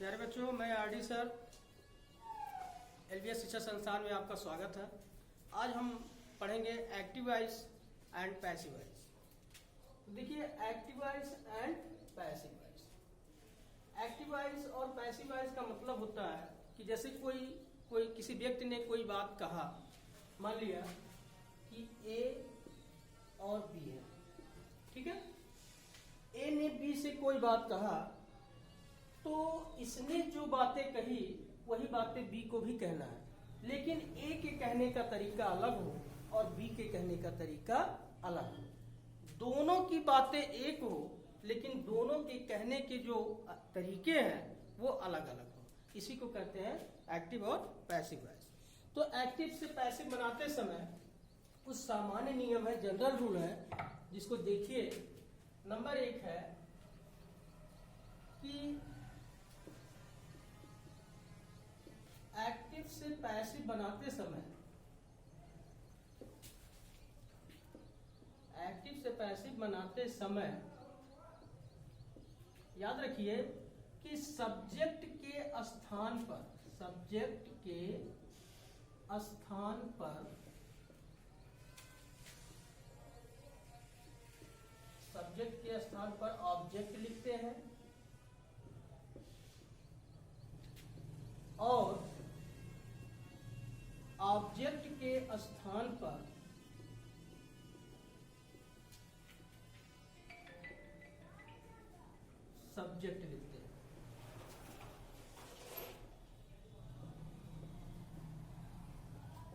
प्यारे बच्चों, मैं आरडी सर एलबीएस शिक्षा संस्थान में आपका स्वागत है। आज हम पढ़ेंगे active voice and passive voice. तो देखिए, active voice and passive voice. Active voice और पैसिव वॉइस का मतलब होता है कि जैसे कोई किसी व्यक्ति ने कोई बात कहा, मान लिया कि ए और बी है, ठीक है। ए ने बी से कोई बात कहा तो इसने जो बातें कही वही बातें बी को भी कहना है, लेकिन ए के कहने का तरीका अलग हो और बी के कहने का तरीका अलग हो। दोनों की बातें एक हो लेकिन दोनों के कहने के जो तरीके हैं वो अलग अलग हो। इसी को कहते हैं एक्टिव और पैसिव वॉइस। तो एक्टिव से पैसिव बनाते समय कुछ सामान्य नियम है, जनरल रूल है, जिसको देखिए। नंबर 1 है कि एक्टिव से पैसिव बनाते समय याद रखिए कि सब्जेक्ट के स्थान पर ऑब्जेक्ट लिखते हैं और ऑब्जेक्ट के स्थान पर सब्जेक्ट लिखते हैं।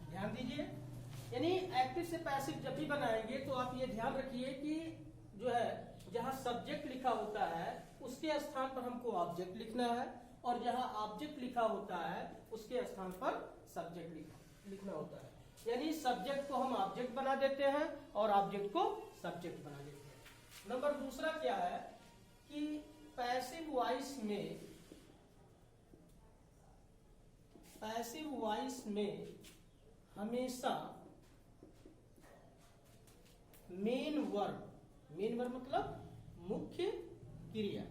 ध्यान दीजिए, यानी एक्टिव से पैसिव जब भी बनाएंगे तो आप ये ध्यान रखिए कि जो है जहां सब्जेक्ट लिखा होता है उसके स्थान पर हमको ऑब्जेक्ट लिखना है और जहां ऑब्जेक्ट लिखा होता है उसके स्थान पर सब्जेक्ट लिखना होता है। यानी सब्जेक्ट को हम ऑब्जेक्ट बना देते हैं और ऑब्जेक्ट को सब्जेक्ट बना देते हैं। नंबर दूसरा क्या है कि पैसिव वॉइस में हमेशा मेन वर्ब मतलब मुख्य क्रिया,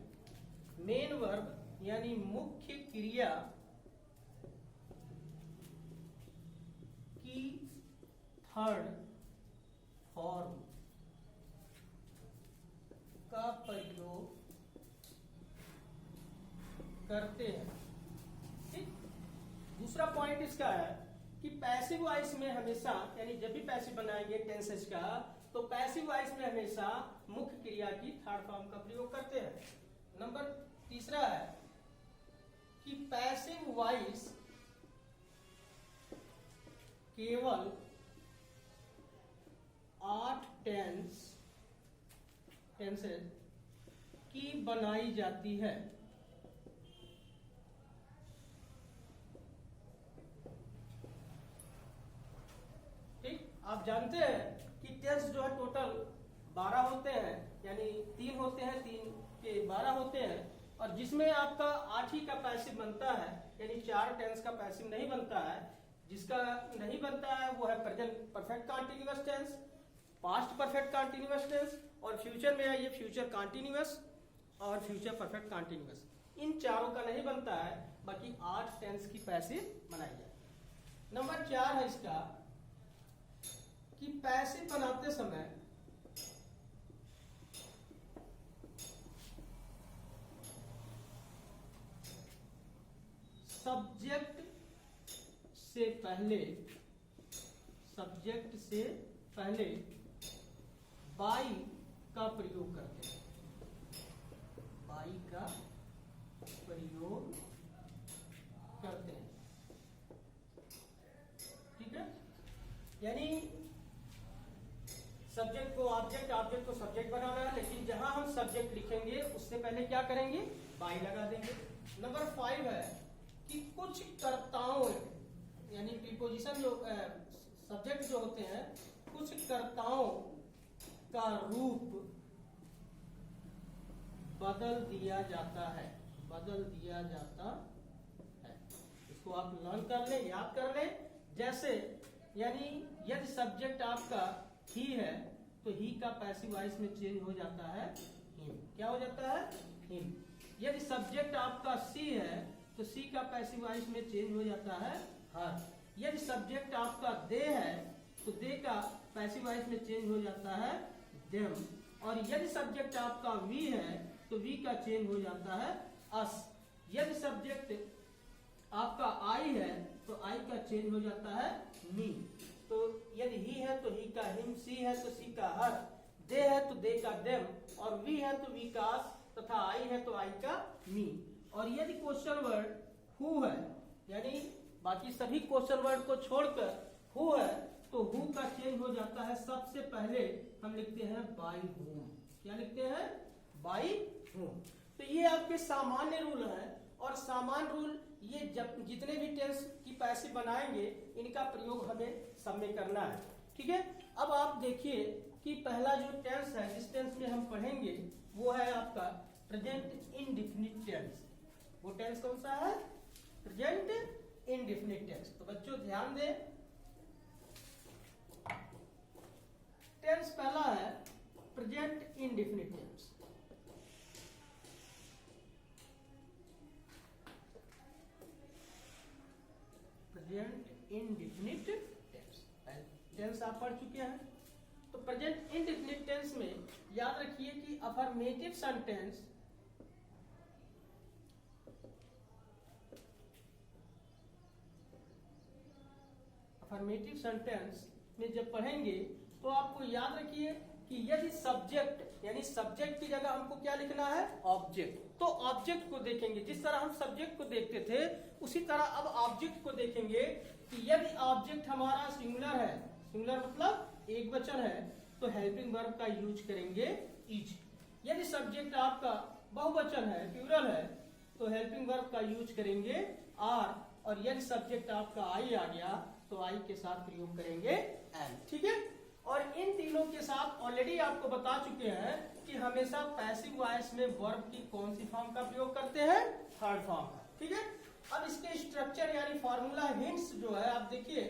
मेन वर्ब यानी मुख्य क्रिया की थर्ड फॉर्म का प्रयोग करते हैं। ठीक। दूसरा पॉइंट इसका है कि पैसिव वॉइस में हमेशा, यानी जब भी पैसिव बनाएंगे टेंसेस का, तो पैसिव वॉइस में हमेशा मुख्य क्रिया की थर्ड फॉर्म का प्रयोग करते हैं। नंबर तीसरा है कि पैसिव वॉइस केवल 8 टेंसेस की बनाई जाती है। ठीक, आप जानते हैं कि टेंस जो है टोटल 12 होते हैं, यानी 3 होते हैं, 3 के 12 होते हैं, और जिसमें आपका 8 ही का पैसिव बनता है, यानी 4 टेंस का पैसिव नहीं बनता है। जिसका नहीं बनता है वो है present perfect continuous tense, past perfect continuous tense, और फ्यूचर में है ये फ्यूचर कॉन्टिन्यूअस और फ्यूचर परफेक्ट कॉन्टिन्यूअस। इन चारों का नहीं बनता है, बाकी 8 टेंस की पैसिव बनाई जाए। नंबर 4 है इसका कि पैसिव बनाते समय सब्जेक्ट से पहले बाई का प्रयोग करते हैं। बाई का प्रयोग करते हैं, ठीक है। यानी सब्जेक्ट को ऑब्जेक्ट, ऑब्जेक्ट को सब्जेक्ट बनाना है, लेकिन जहां हम सब्जेक्ट लिखेंगे उससे पहले क्या करेंगे, बाई लगा देंगे। नंबर 5 है कि कुछ कर्ताओं, यानी प्रीपोजिशन जो सब्जेक्ट जो होते हैं, कुछ कर्ताओं का रूप बदल दिया जाता है। इसको आप लर्न कर लें, याद कर लें। जैसे यानी यदि सब्जेक्ट आपका ही है तो ही का पैसिव वॉइस में चेंज हो जाता है हिम। क्या हो जाता है, हिम। यदि सब्जेक्ट आपका सी है तो सी का पैसिव वॉइस में चेंज हो जाता है हर। यदि सब्जेक्ट आपका दे है तो दे का पैसिव वॉइस में चेंज हो जाता है देम। और यदि सब्जेक्ट आपका वी है तो वी का चेंज हो जाता है अस। यदि सब्जेक्ट आपका आई है तो आई का चेंज हो जाता है मी। तो यदि ही है तो ही का हिम, सी है तो सी का हर, दे है तो दे का देम, और वी है तो वी का अस, तथा आई है तो आई का मी। और यदि क्वेश्चन वर्ड हु है, यानी बाकी सभी क्वेश्चन वर्ड को छोड़कर हु है, तो हु का चेंज हो जाता है सबसे पहले हम लिखते हैं बाई होम। क्या लिखते हैं? By home. तो ये आपके सामान्य रूल है, और सामान्य रूल ये जब जितने भी टेंस की पैसिव बनाएंगे इनका प्रयोग हमें सब में करना है। ठीक है, अब आप देखिए कि पहला जो टेंस है जिस टेंस में हम पढ़ेंगे वो है आपका प्रेजेंट इंडेफिनिट टेंस। वो टेंस कौन सा है? Present indefinite tense. तो बच्चों ध्यान दें, टेंस पहला है present indefinite tense. Present indefinite tense, tense आप पढ़ चुके हैं। तो प्रेजेंट इंडेफिनिट टेंस में याद रखिए कि अफर्मेटिव सेंटेंस में जब पढ़ेंगे तो आपको याद रखिए कि यदि सब्जेक्ट, यानी सब्जेक्ट की जगह हमको क्या लिखना है? ऑब्जेक्ट। तो ऑब्जेक्ट को देखेंगे, जिस तरह हम सब्जेक्ट को देखते थे उसी तरह अब ऑब्जेक्ट को देखेंगे कि यदि ऑब्जेक्ट हमारा सिंगुलर है, सिंगुलर मतलब एक वचन है, तो हेल्पिंग वर्ब का यूज करेंगे इज। यदि सब्जेक्ट आपका बहुवचन है, प्लूरल है, तो हेल्पिंग वर्ब का यूज करेंगे आर। और यदि सब्जेक्ट आपका आई आ गया तो आई के साथ प्रयोग करेंगे एन। ठीक है, और इन तीनों के साथ ऑलरेडी आपको बता चुके हैं कि हमेशा पैसिव वॉइस में वर्ब की कौन सी फॉर्म का प्रयोग करते हैं? थर्ड फॉर्म का। ठीक है, अब इसके स्ट्रक्चर यानी फॉर्मूला हिंट्स जो है आप देखिए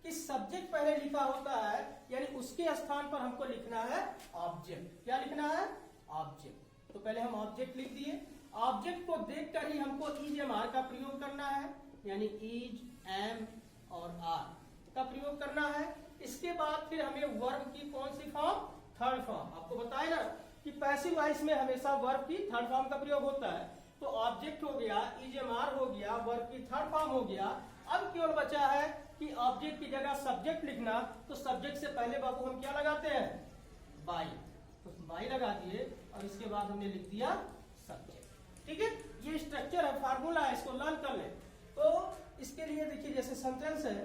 कि सब्जेक्ट पहले लिखा होता है, यानी उसके स्थान पर हमको लिखना है ऑब्जेक्ट। क्या लिखना है? ऑब्जेक्ट। तो पहले हम ऑब्जेक्ट लिख दिए। ऑब्जेक्ट को देखकर ही हमको इज एम आर का प्रयोग करना है, यानी इज एम और आर का प्रयोग करना है। इसके बाद फिर हमें वर्ब की कौन सी फॉर्म? Third form. आपको बताया ना कि पैसिव वॉइस में हमेशा वर्ब की थर्ड फॉर्म का प्रयोग होता है। तो ऑब्जेक्ट हो गया, इज एम आर हो गया, वर्ब की थर्ड फॉर्म हो गया। अब केवल बचा है कि ऑब्जेक्ट की जगह सब्जेक्ट लिखना। तो सब्जेक्ट से पहले बाबू हम क्या लगाते हैं? बाई। तो बाई लगा दिए और इसके बाद हमने लिख दिया सब्जेक्ट। ठीक है, ये स्ट्रक्चर है, फार्मूला है, इसको लर्न कर ले। तो इसके लिए देखिए जैसे सेंटेंस है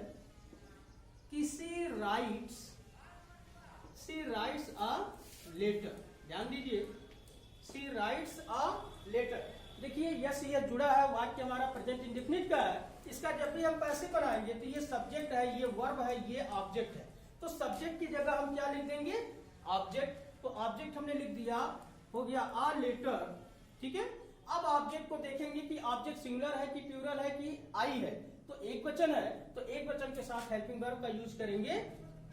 कि सी राइट्स अ लेटर। ध्यान दीजिए, सी राइट्स अ लेटर। देखिए यस ये जुड़ा है, वाक्य हमारा प्रेजेंट इंडेफिनिट का है। इसका जब भी हम पैसे बनाएंगे तो ये सब्जेक्ट है, ये वर्ब है, ये ऑब्जेक्ट है। तो सब्जेक्ट की जगह हम क्या लिख देंगे? ऑब्जेक्ट। तो ऑब्जेक्ट हमने लिख दिया, हो गया अ लेटर। ठीक है, अब ऑब्जेक्ट को देखेंगे कि ऑब्जेक्ट सिंगुलर है कि प्लूरल है कि आई है। तो एक वचन है, तो एक वचन के साथ हेल्पिंग वर्ब का यूज करेंगे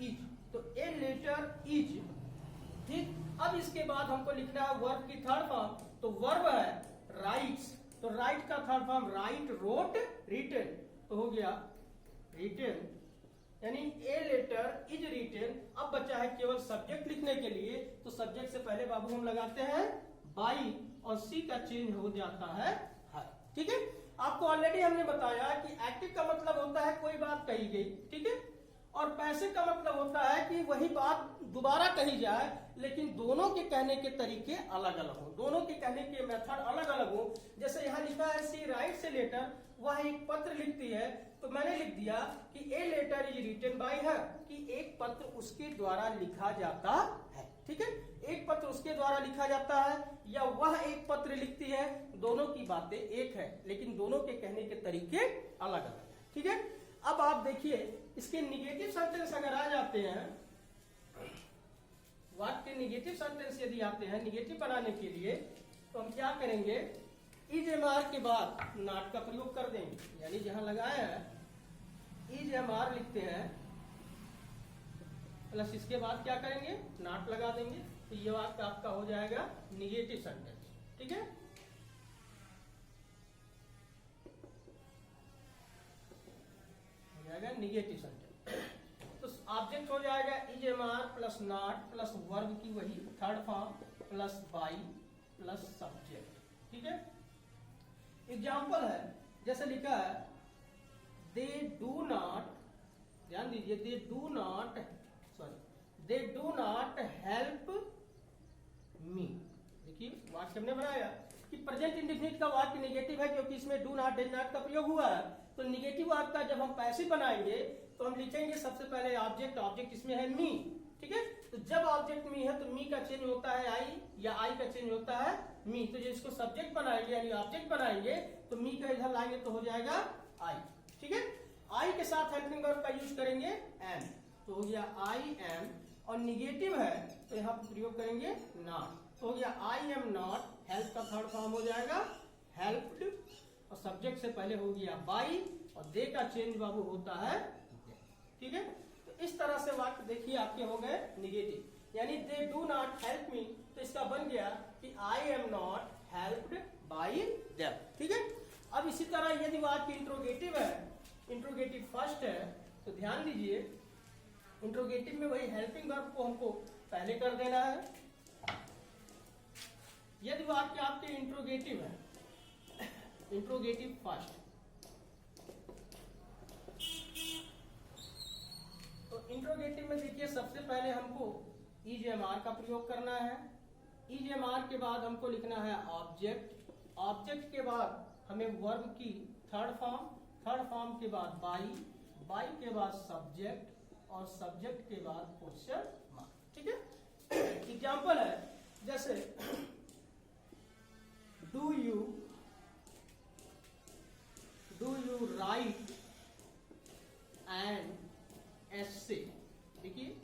इज। तो ए लेटर इज। ठीक, अब इसके बाद हमको लिखना है वर्ब की थर्ड फॉर्म। तो वर्ब है राइट्स, तो राइट का third form write, wrote, written. तो हो गया रिटन, यानी ए लेटर इज रिटन। अब बचा है केवल सब्जेक्ट लिखने के लिए। तो सब्जेक्ट से पहले बाबू हम लगाते हैं बाई, और सी का चेंज हो जाता है हर। ठीक है, आपको ऑलरेडी हमने बताया कि एक्टिव का मतलब होता है कोई बात कही गई। ठीक है, और पैसिव का मतलब होता है कि वही बात दोबारा कही जाए, लेकिन दोनों के कहने के तरीके अलग अलग हो, दोनों के कहने के मेथड अलग अलग हो। जैसे यहाँ लिखा है सी राइट्स ए लेटर, वह एक पत्र लिखती है। तो मैंने लिख दिया कि a letter is written by her, कि एक पत्र उसके द्वारा लिखा जाता है। ठीक है, एक पत्र उसके द्वारा लिखा जाता है या वह एक पत्र लिखती है, दोनों की बातें एक है, लेकिन दोनों के कहने के तरीके अलग अलग है। ठीक है, अब आप देखिए इसके निगेटिव सेंटेंस अगर आ जाते हैं, वाक्य निगेटिव सेंटेंस यदि आते हैं, निगेटिव बनाने के लिए तो हम क्या करेंगे? इज एम आर के बाद नॉट का प्रयोग कर देंगे, यानी जहां लगाया है इज एम आर लिखते हैं, प्लस इसके बाद क्या करेंगे? नॉट लगा देंगे। तो ये वाक्य आपका हो जाएगा निगेटिव सेंटेंस। ठीक है, जाएगा निगेटिव सेंटेंस। तो ऑब्जेक्ट हो जाएगा is am are plus not plus verb की वही third form plus by plus subject. ठीक है, एग्जाम्पल है जैसे लिखा है दे डू नॉट, ध्यान दीजिए, they do not help me. देखिए वाक्य हमने बनाया कि प्रेजेंट इंडेफिनिट का वाक्य नेगेटिव है क्योंकि इसमें डू नॉट डज नॉट का प्रयोग हुआ है। तो नेगेटिव वाक्य का जब हम पैसिव बनाएंगे तो हम लिखेंगे सबसे पहले ऑब्जेक्ट इसमें है मी। ठीक है, तो जब ऑब्जेक्ट मी है तो मी का चेंज होता है आई या आई का चेंज होता है मी। तो जब इसको सब्जेक्ट बनाएंगे यानी ऑब्जेक्ट बनाएंगे तो मी का इधर लाएंगे तो हो जाएगा आई। ठीक है, आई के साथ हेल्पिंग वर्ब का यूज करेंगे एम, तो हो गया आई एम, और निगेटिव है तो यहाँ पर प्रयोग करेंगे नॉट, तो हो गया आई एम नॉट। हेल्प का थर्ड फॉर्म हो जाएगा हेल्प्ड, और सब्जेक्ट से पहले हो गया बाई, और दे का चेंज बाबू होता है। ठीक है, तो इस तरह से वाक्य देखिए आपके हो गए निगेटिव, यानी they do not help me, तो इसका बन गया कि I am not helped by them. ठीक है, अब इसी तरह यदि वाक्य इंट्रोगेटिव है, इंट्रोगेटिव फर्स्ट है, तो ध्यान दीजिए इंट्रोगेटिव में वही हेल्पिंग वर्ब को हमको पहले कर देना है। यदि वाक्य आपके इंट्रोगेटिव है, इंट्रोगेटिव फर्स्ट, तो इंट्रोगेटिव में देखिए सबसे पहले हमको इज एम आर का प्रयोग करना है। इज एम आर के बाद हमको लिखना है ऑब्जेक्ट, ऑब्जेक्ट के बाद हमें वर्ब की थर्ड फॉर्म के बाद बाई, बाई के बाद सब्जेक्ट, और सब्जेक्ट के बाद क्वेश्चन मार्क। ठीक है, एग्जाम्पल है जैसे do you right an essay. देखिए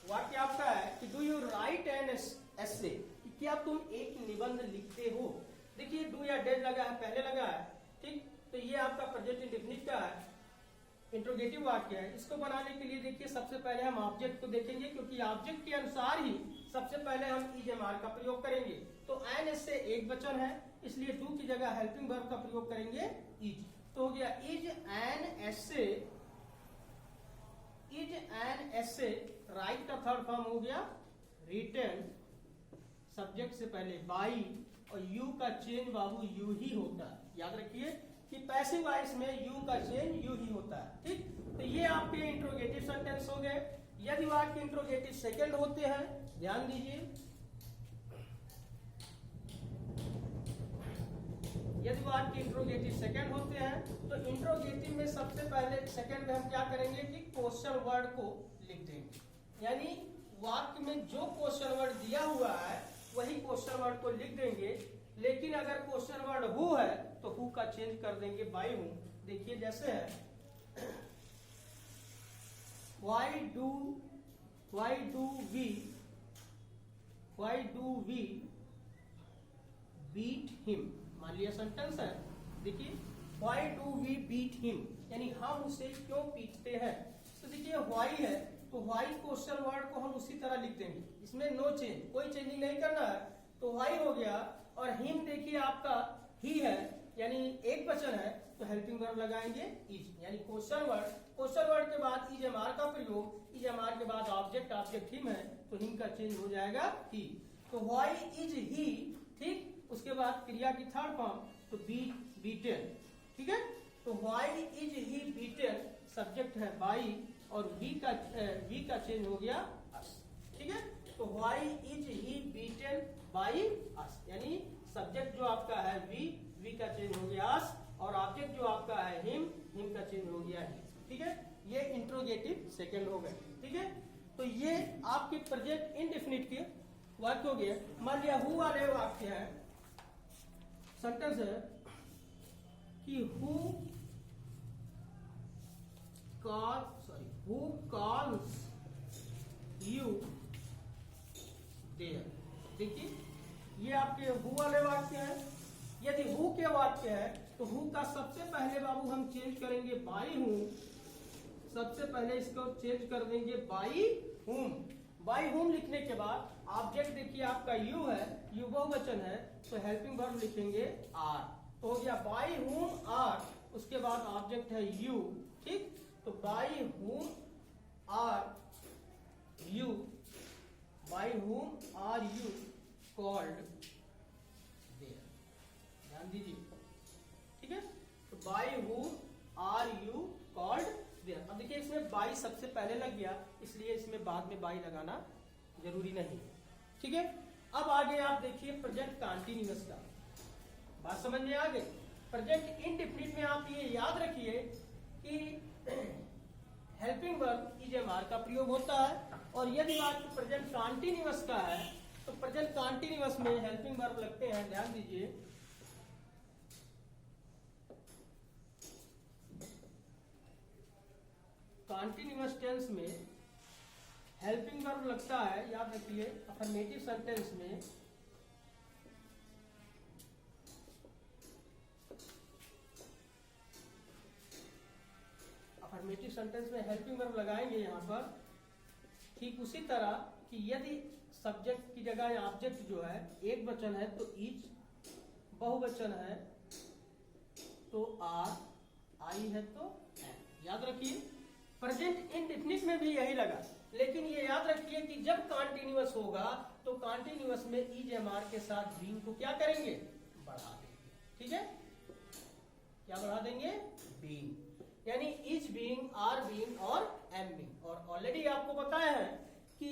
वाक्य आपका है कि do you right an essay, कि क्या तुम एक निबंध लिखते हो। देखिए डू या डेड लगा है, पहले लगा है। ठीक, तो ये आपका प्रेजेंट इंडेफिनिट का है, इंट्रोगेटिव वाक्य है। इसको बनाने के लिए देखिए सबसे पहले हम ऑब्जेक्ट को देखेंगे, क्योंकि ऑब्जेक्ट के अनुसार ही सबसे पहले हम इज एम आर का प्रयोग करेंगे। तो एन एस से एक वचन है, इसलिए डू की जगह हेल्पिंग वर्ब का प्रयोग करेंगे इज, तो हो गया is an essay, is an essay. Right का थर्ड फॉर्म हो गया रिटन, सब्जेक्ट से पहले बाई, और यू का चेंज बाबू यू ही होता है। याद रखिए कि पैसिव वॉइस में यू का चेंज यू ही होता है। ठीक, तो ये आपके इंट्रोगेटिव सेंटेंस हो गए। यदि वाक्य इंट्रोगेटिव सेकंड होते हैं, ध्यान दीजिए, यदि वाक्य इंट्रोगेटिव सेकंड होते हैं तो इंट्रोगेटिव में सबसे पहले सेकंड में हम क्या करेंगे कि क्वेश्चन वर्ड को लिख देंगे, यानी वाक्य में जो क्वेश्चन वर्ड दिया हुआ है वही क्वेश्चन वर्ड को लिख देंगे। लेकिन अगर क्वेश्चन वर्ड हु है तो हु का चेंज कर देंगे बाय हूं। देखिए जैसे है why do we beat him, मान लिया सेंटेंस है। देखिए why do we beat him, यानी हम उसे क्यों पीटते हैं। तो देखिए why है तो why क्वेश्चन वर्ड को हम उसी तरह लिख देंगे, इसमें नो चेंज, कोई चेंजिंग नहीं करना है, तो why हो गया। और him देखिए आपका ही है, यानी एक वचन है, तो हेल्पिंग वर्ब लगाएंगे इज, यानी क्वेश्चन वर्ड के बाद इज एम आर का प्रयोग, इज एम आर के बाद ऑब्जेक्ट हिम है, तो हिम का चेंज हो जाएगा ही। तो व्हाई इज ही, ठीक, उसके बाद क्रिया की थर्ड फॉर्म तो बीटन। ठीक है, तो why is he beaten, subject है बाई, और वी का चेंज हो गया अस। ठीक है, तो why is he beaten by us, यानी सब्जेक्ट जो आपका है वी का चेंज हो गया अस, और ऑब्जेक्ट जो आपका है हिम का चेंज हो गया ही। ठीक है, ये इंट्रोगेटिव सेकंड हो गए। ठीक है, तो ये आपके प्रेजेंट इंडेफिनिट के वाक्य हो गए। मान लिया हु वाले वाक्य है, सेंटेंस है कि हु कॉल्स यू देयर। देखिए ये आपके हु वाले वाक्य है। यदि हु के वाक्य है तो हु का सबसे पहले बाबू हम चेंज करेंगे बाई हूं, सबसे पहले इसको चेंज कर देंगे बाई हुम। बाई हुम लिखने के बाद ऑब्जेक्ट देखिए आपका यू है, यू बहुवचन है, तो हेल्पिंग वर्ब लिखेंगे आर, तो हो गया बाई हुम आर, उसके बाद ऑब्जेक्ट है यू। ठीक, तो by whom are you called there, ध्यान दीजिए, ठीक है। तो by whom are you called there. अब देखिए इसमें बाई सबसे पहले लग गया, इसलिए इसमें बाद में बाई लगाना जरूरी नहीं है, ठीक है। अब आगे आप देखिए प्रेजेंट कंटीन्यूअस का, बात समझ में आ गई। प्रेजेंट इंडेफिनिट में आप ये याद रखिए कि हेल्पिंग वर्ब इज का प्रयोग होता है, और यदि बात प्रेजेंट कंटीन्यूअस का है तो प्रेजेंट कंटीन्यूअस में हेल्पिंग वर्ब लगते हैं, ध्यान दीजिए। कंटीन्यूअस टेंस में हेल्पिंग वर्ब लगता है, याद रखिए। अफर्मेटिव सेंटेंस में हेल्पिंग वर्ब लगाएंगे यहां पर, ठीक उसी तरह कि यदि सब्जेक्ट की जगह ऑब्जेक्ट जो है एक वचन है तो इज, बहुवचन है तो आर, आई है तो एम। याद रखिए प्रेजेंट इंडेफिनिट में भी यही लगा, लेकिन ये याद रखिए कि जब कंटीन्यूअस होगा तो कंटीन्यूअस में इज एम आर के साथ बीइंग को क्या करेंगे, बढ़ा देंगे, ठीक है। क्या बढ़ा देंगे, बीइंग, यानी इज बीइंग, आर बीइंग और एम बीइंग। और ऑलरेडी आपको बताया है कि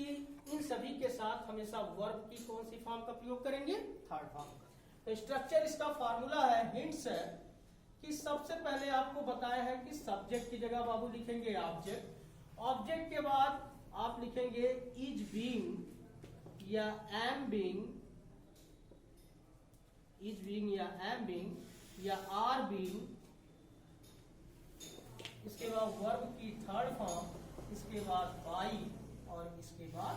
इन सभी के साथ हमेशा वर्ब की कौन सी फॉर्म का प्रयोग करेंगे, थर्ड फॉर्म का। तो स्ट्रक्चर इसका फॉर्मूला है, हिंट्स है कि सबसे पहले आपको बताया है कि सब्जेक्ट की जगह बाबू लिखेंगे ऑब्जेक्ट, ऑब्जेक्ट के बाद आप लिखेंगे इज बीइंग या एम बीइंग, इज बीइंग या एम बीइंग या आर बीइंग, इसके बाद वर्ब की थर्ड फॉर्म, इसके बाद बाई, और इसके बाद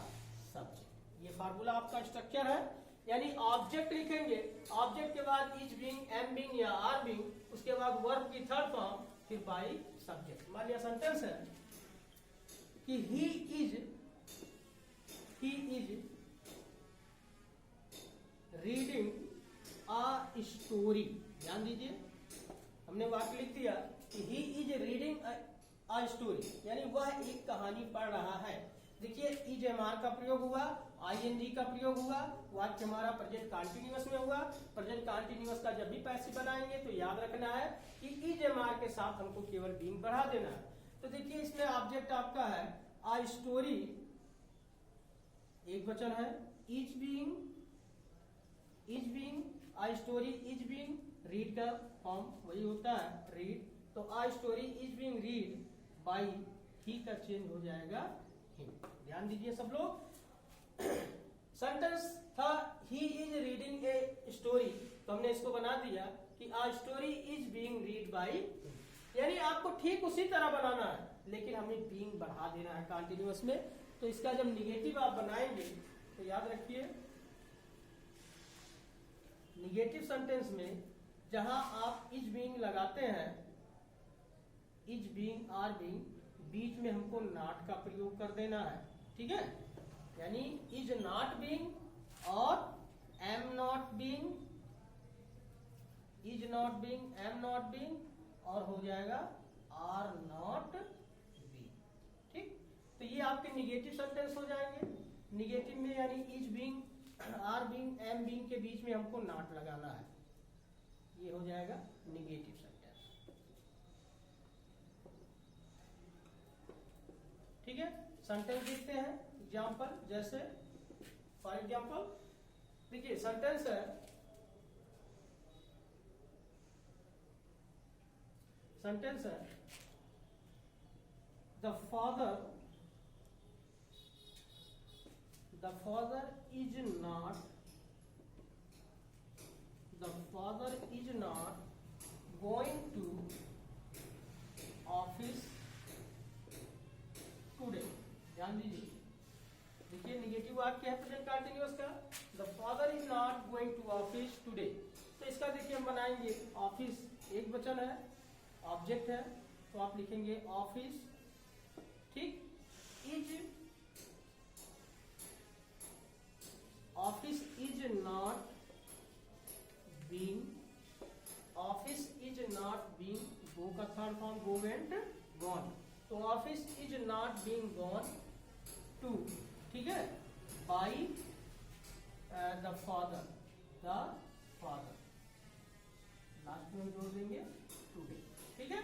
सब्जेक्ट। ये फार्मूला आपका स्ट्रक्चर है, यानी ऑब्जेक्ट लिखेंगे, ऑब्जेक्ट के बाद इज बीइंग, एम बीइंग या आर बीइंग, उसके बाद वर्ब की थर्ड फॉर्म, फिर बाई, सब्जेक्ट। मान लिया सेंटेंस है कि ही इज रीडिंग अ स्टोरी। ध्यान दीजिए, हमने वाक्य लिख दिया कि ही इज रीडिंग अ स्टोरी, यानी वह एक कहानी पढ़ रहा है। देखिए इज एम आर का प्रयोग हुआ, आईएनजी का प्रयोग हुआ, वाक्य हमारा प्रेजेंट कंटीन्यूअस में हुआ। प्रेजेंट कंटीन्यूअस का जब भी पैसिव बनाएंगे तो याद रखना है कि इज एम आर के साथ हमको केवल बीइंग बढ़ा देना है। तो देखिए इसमें ऑब्जेक्ट आपका है आ स्टोरी, एक वचन है, is being a story is being, read का फॉर्म वही होता है रीड, तो a story is being read by, he का चेंज हो जाएगा हिम। ध्यान दीजिए सब लोग। सेंटेंस था he is reading a story, तो हमने इसको बना दिया कि a story is being read by, यानी आपको ठीक उसी तरह बनाना है, लेकिन हमें बीइंग बढ़ा देना है कंटीन्यूअस में। तो इसका जब निगेटिव आप बनाएंगे तो याद रखिए निगेटिव सेंटेंस में जहां आप इज बीइंग लगाते हैं, इज बीइंग, आर बीइंग, बीच में हमको नॉट का प्रयोग कर देना है, ठीक है। यानी इज नॉट बीइंग और am not being, is not being, am not being, और हो जाएगा आर नॉट बीइंग, ठीक। तो ये आपके निगेटिव सेंटेंस हो जाएंगे। निगेटिव में यानी is being, are being, am being के बीच में हमको नॉट लगाना है, ये हो जाएगा निगेटिव सेंटेंस, ठीक है। सेंटेंस देखते हैं एग्जाम्पल, जैसे फॉर एग्जाम्पल देखिए सेंटेंस है, the father is not going to office today. ध्यान दीजिए, देखिए निगेटिव वाक्य है प्रेजेंट कंटीन्यूअस का, the father is not going to office today. तो इसका देखिए हम बनाएंगे, ऑफिस एक वचन है, ऑब्जेक्ट है, तो आप लिखेंगे ऑफिस, ठीक। Office is not being, office is not being, go का third form go went gone, तो office is not being gone to, ठीक है, बाई द फादर, लास्ट में जोड़ देंगे टुडे, ठीक है।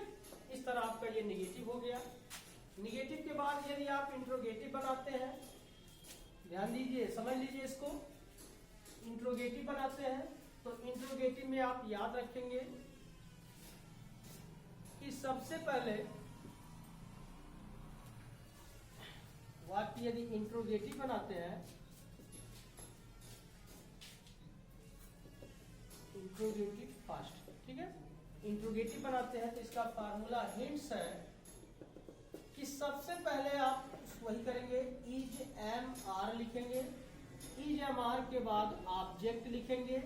इस तरह आपका ये निगेटिव हो गया। निगेटिव के बाद यदि आप इंट्रोगेटिव बनाते हैं, ध्यान दीजिए, समझ लीजिए इसको, इंट्रोगेटिव बनाते हैं तो इंट्रोगेटिव में आप याद रखेंगे कि सबसे पहले वाक्य यदि इंट्रोगेटिव बनाते हैं, इंट्रोगेटिव फर्स्ट, ठीक है, इंट्रोगेटिव बनाते हैं तो इसका फार्मूला हिंट्स है कि सबसे पहले आप वही करेंगे, इज एम आर लिखेंगे, इज एम आर के बाद ऑब्जेक्ट लिखेंगे,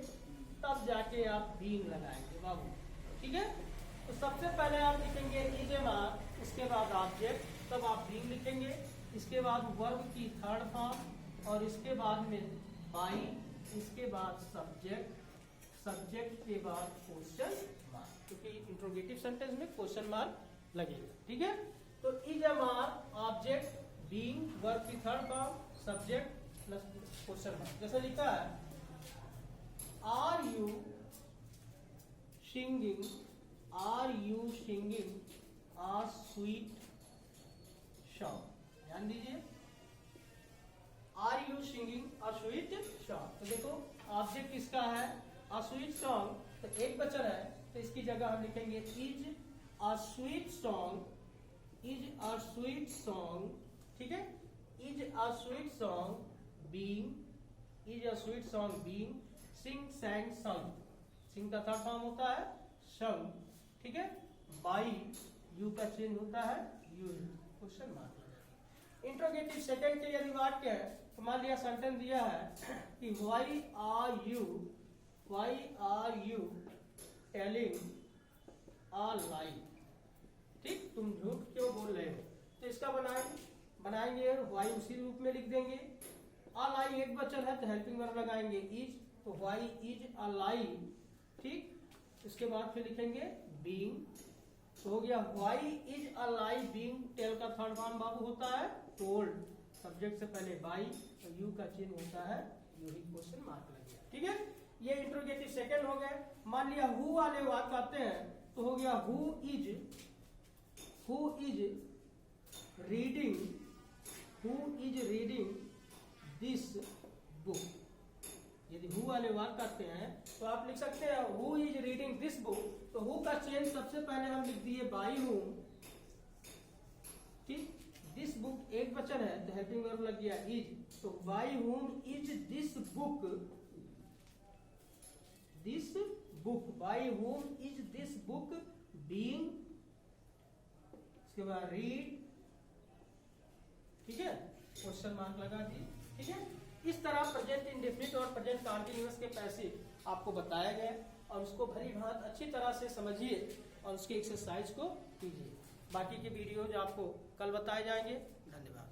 तब जाके आप बीइंग लगाएंगे बाबू, ठीक है। तो सबसे पहले आप लिखेंगे इज एम आर, उसके बाद ऑब्जेक्ट, तब आप बीइंग लिखेंगे, इसके बाद वर्ब की थर्ड फॉर्म, और इसके बाद में बाई, इसके बाद सब्जेक्ट, सब्जेक्ट के बाद क्वेश्चन मार्क, क्योंकि इंट्रोगेटिव सेंटेंस में क्वेश्चन मार्क लगेगा, ठीक है। तो is am are, object, being, verb की third form, subject plus question mark. जैसे लिखा है, are you singing, are you singing a sweet song, ध्यान दीजिए, are you singing a sweet song. तो देखो ऑब्जेक्ट किसका है, अ स्वीट सॉन्ग, तो एक बचन है, तो इसकी जगह हम लिखेंगे is a sweet song, is a sweet song, ठीक है, is a sweet song being, is a sweet song being sing sang sung, sing का थर्ड फॉर्म होता है संग, ठीक है, बाई, यू का चेंज होता है use, question mark. Interrogative second के यदि वाक्य है, तो मान लिया सेंटेंस दिया है कि why are you telling a lie, ठीक, तुम झूठ क्यों बोल रहे हो, तो इसका बनाएंगे व्हाई उसी रूप में लिख देंगे, अ लाई एक वचन है तो हेल्पिंग वर्ब लगाएंगे इज, तो व्हाई इज अ लाई, ठीक, इसके बाद फिर लिखेंगे बीइंग, तो हो गया why is a lie being, tell का थर्ड फॉर्म बाबू होता है टोल्ड, सब्जेक्ट से पहले बाई, तो यू का चिन्ह होता है यू ही, क्वेश्चन मार्क लग गया, ठीक है। ये इंट्रोगेटिव सेकंड हो गए। मान लिया हु वाले वाक्य आते हैं, तो हो गया who is reading this book. यदि हु वाले वाक्य आते हैं तो आप लिख सकते हैं who is reading this book, तो हु का चेंज सबसे पहले हम लिख दिए बाई हूम, ठीक, दिस बुक एक वचन है तो हेल्पिंग वर्ब लग गया इज, तो बाई हुम इज दिस बुक, बाई हुम इज दिस बुक बीइंग, इसके बाद रीड, ठीक है, क्वेश्चन मार्क लगा दिए, ठीक है। इस तरह प्रेजेंट इंडेफिनिट और प्रेजेंट कंटीन्यूअस के पैसिव आपको बताया गया, और उसको भली भांति अच्छी तरह से समझिए और उसकी एक्सरसाइज को कीजिए। बाकी के वीडियोज आपको कल बताए जाएंगे। धन्यवाद।